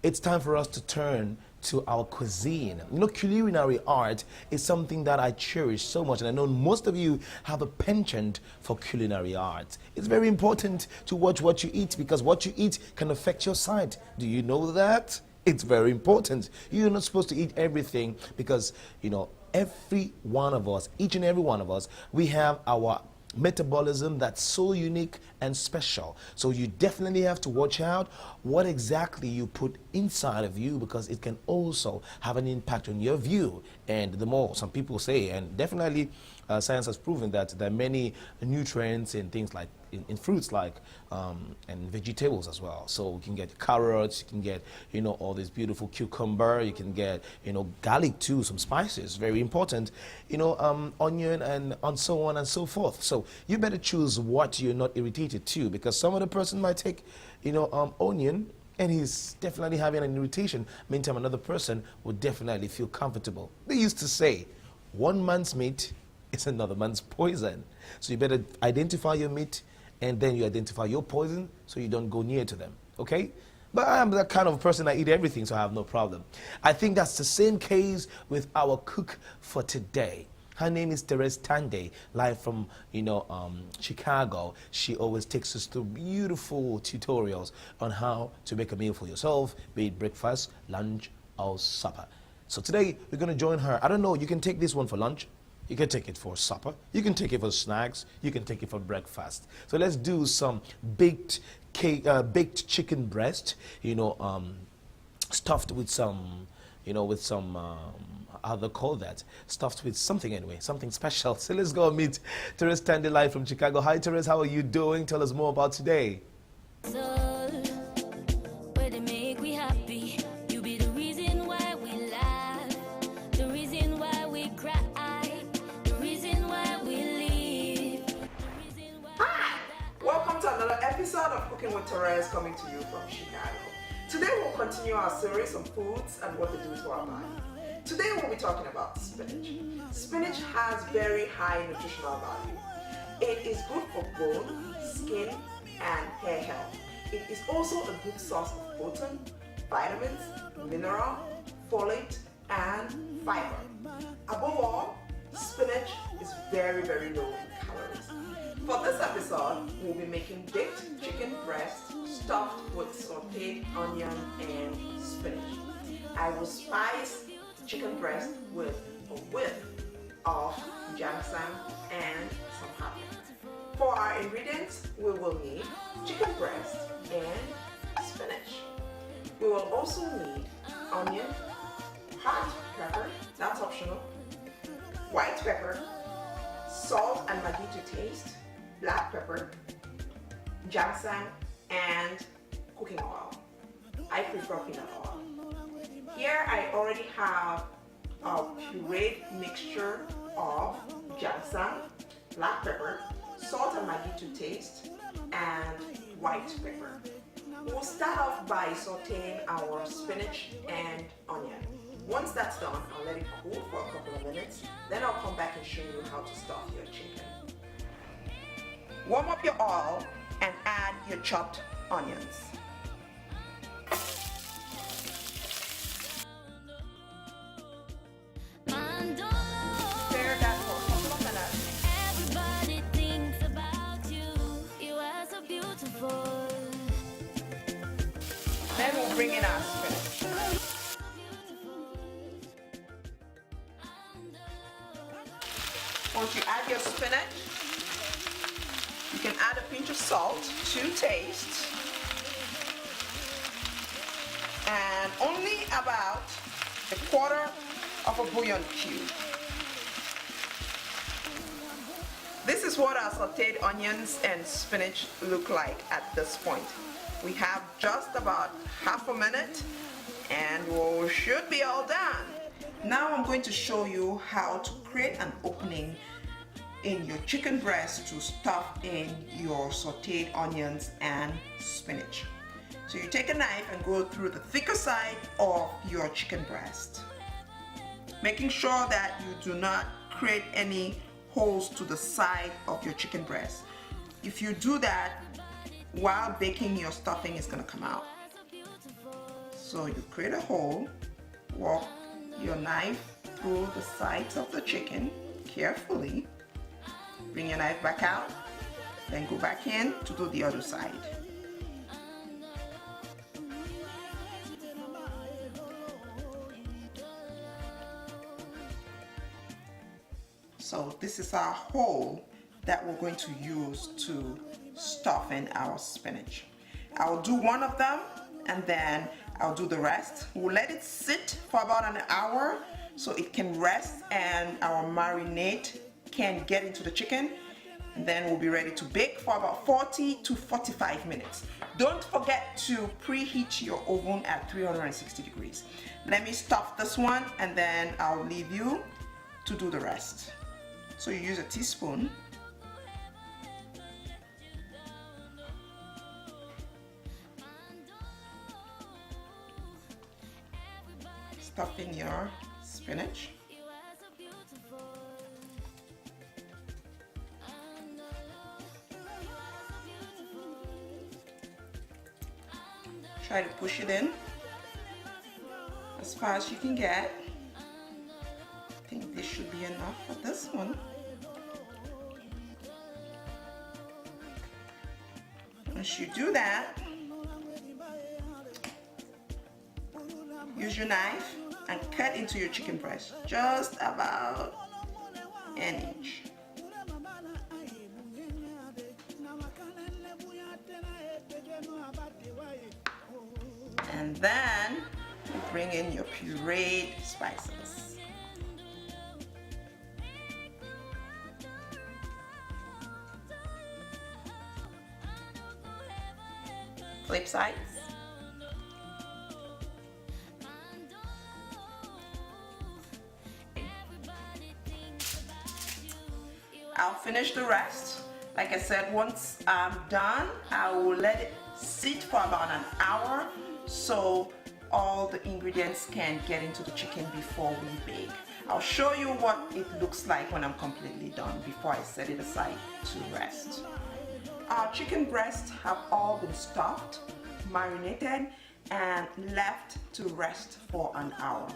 it's time for us to turn to our cuisine. You know, culinary art is something that I cherish so much, and I know most of you have a penchant for culinary art. It's very important to watch what you eat, because what you eat can affect your sight. Do you know that? It's very important. You're not supposed to eat everything, because, you know, every one of us, each and every one of us, we have our metabolism that's so unique and special. So you definitely have to watch out what exactly you put inside of you, because it can also have an impact on your view. And the more, some people say, and definitely science has proven that there are many nutrients in things like in fruits, like and vegetables as well. So you can get carrots, you can get, you know, all this beautiful cucumber, you can get, you know, garlic too, some spices, very important, you know, onion, and so on and so forth. So you better choose what you're not irritated to, because some other person might take, you know, onion, and he's definitely having an irritation. Meantime, another person would definitely feel comfortable. They used to say, one man's meat is another man's poison. So you better identify your meat, and then you identify your poison, so you don't go near to them, okay? But I am that kind of person, I eat everything, so I have no problem. I think that's the same case with our cook for today. Her name is Terese Tande, live from, you know, Chicago. She always takes us through beautiful tutorials on how to make a meal for yourself, be it breakfast, lunch, or supper. So today, we're going to join her. I don't know, you can take this one for lunch. You can take it for supper. You can take it for snacks. You can take it for breakfast. So let's do some baked chicken breast, you know, stuffed with some, you know, with some, how they call that? Stuffed with something anyway, something special. So let's go meet Terese Tande live from Chicago. Hi, Terese, how are you doing? Tell us more about today. Episode of Cooking with Terese, coming to you from Chicago. Today we'll continue our series on foods and what they do to our body. Today we'll be talking about spinach. Spinach has very high nutritional value. It is good for bone, skin, and hair health. It is also a good source of protein, vitamins, mineral, folate, and fiber. Above all, spinach is very, very low in calories. For this episode, we'll be making baked chicken breast stuffed with sauteed onion and spinach. I will spice the chicken breast with a whiff of ginseng and some hot pepper. For our ingredients, we will need chicken breast and spinach. We will also need onion, hot pepper, that's optional, white pepper, salt and Maggi to taste, black pepper, ginseng, and cooking oil. I prefer peanut oil. Here I already have a pureed mixture of ginseng, black pepper, salt and Maggi to taste, and white pepper. We'll start off by sauteing our spinach and onion. Once that's done, I'll let it cool for a couple of minutes. Then I'll come back and show you how to stuff your chicken. Warm up your oil and add your chopped onions. Stir that for a couple of minutes. Everybody thinks about you. You are so beautiful. Then we'll bring in our spinach. Once you add your spinach, you can add a pinch of salt to taste, and only about a quarter of a bouillon cube. This is what our sauteed onions and spinach look like at this point. We have just about half a minute and we should be all done. Now I'm going to show you how to create an opening in your chicken breast to stuff in your sauteed onions and spinach. So you take a knife and go through the thicker side of your chicken breast, making sure that you do not create any holes to the side of your chicken breast. If you do that, while baking, your stuffing is going to come out. So you create a hole, walk your knife through the sides of the chicken carefully, bring your knife back out, then go back in to do the other side. So this is our hole that we're going to use to stuff in our spinach. I'll do one of them and then I'll do the rest. We'll let it sit for about an hour so it can rest and our marinade can get into the chicken. And then we'll be ready to bake for about 40 to 45 minutes. Don't forget to preheat your oven at 360 degrees. Let me stuff this one and then I'll leave you to do the rest. So you use a teaspoon. Stuff in your spinach. Try to push it in as far as you can get. I think this should be enough for this one. Once you do that, use your knife and cut into your chicken breast just about an inch. And then bring in your pureed spices. Flip sides. I'll finish the rest. Like I said, once I'm done, I will let it sit for about an hour so all the ingredients can get into the chicken before we bake. I'll show you what it looks like when I'm completely done before I set it aside to rest. Our chicken breasts have all been stuffed, marinated, and left to rest for an hour.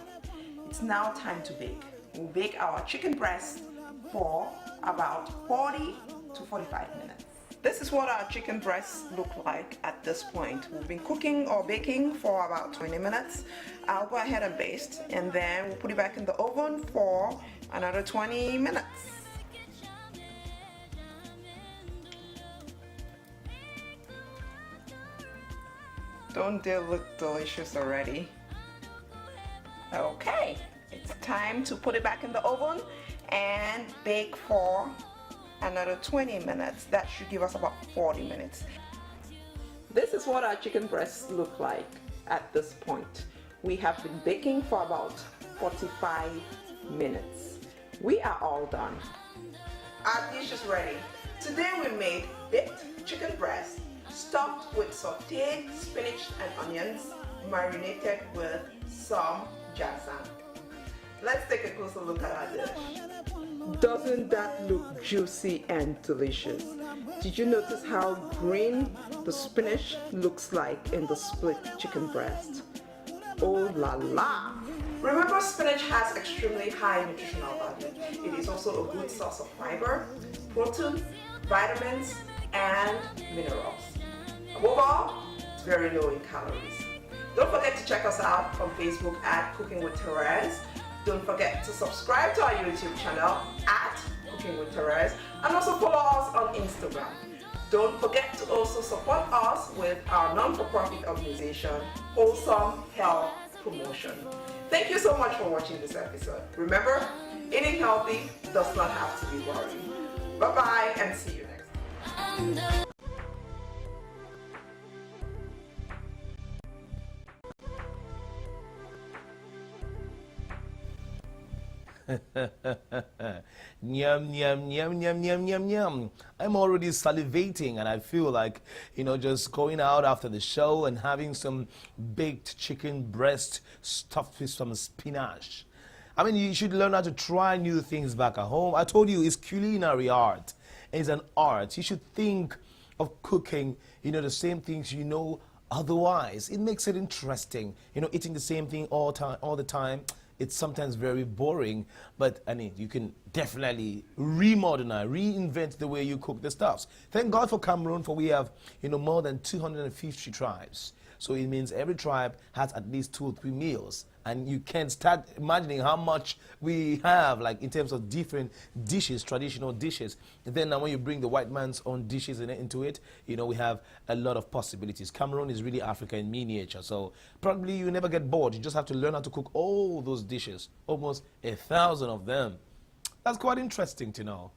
It's now time to bake. We'll bake our chicken breast for about 40 to 45 minutes. This is what our chicken breasts look like at this point. We've been cooking or baking for about 20 minutes. I'll go ahead and baste and then we'll put it back in the oven for another 20 minutes. Don't they look delicious already? Okay, it's time to put it back in the oven and bake for another 20 minutes. That should give us about 40 minutes. This is what our chicken breasts look like at this point. We have been baking for about 45 minutes. We are all done. Our dish is ready. Today we made baked chicken breast stuffed with sauteed spinach and onions, marinated with some ginseng. Let's take a closer look at our dish. Doesn't that look juicy and delicious? Did you notice how green the spinach looks like in the split chicken breast? Oh la la! Remember, spinach has extremely high nutritional value. It is also a good source of fiber, protein, vitamins, and minerals. Above all, it's very low in calories. Don't forget to check us out on Facebook at Cooking with Terese. Don't forget to subscribe to our YouTube channel at Cooking with Terese and also follow us on Instagram. Don't forget to also support us with our non-for-profit organization, Wholesome Health Promotion. Thank you so much for watching this episode. Remember, eating healthy does not have to be boring. Bye-bye and see you next time. Yum, yum, yum, yum, yum, yum, yum. I'm already salivating and I feel like, just going out after the show and having some baked chicken breast stuffed with some spinach. I mean, you should learn how to try new things back at home. I told you it's culinary art. It's an art. You should think of cooking, the same things you know Otherwise, it makes it interesting. You know, eating the same thing all the time, it's sometimes very boring. But I mean, you can definitely remodernize, reinvent the way you cook the stuffs. Thank God for Cameroon, for we have, you know, more than 250 tribes. So it means every tribe has at least 2 or 3 meals. And you can start imagining how much we have, like in terms of different dishes, traditional dishes. And then now when you bring the white man's own dishes into it, you know, we have a lot of possibilities. Cameroon is really Africa in miniature. So probably you never get bored. You just have to learn how to cook all those dishes, almost 1,000 of them. That's quite interesting to know.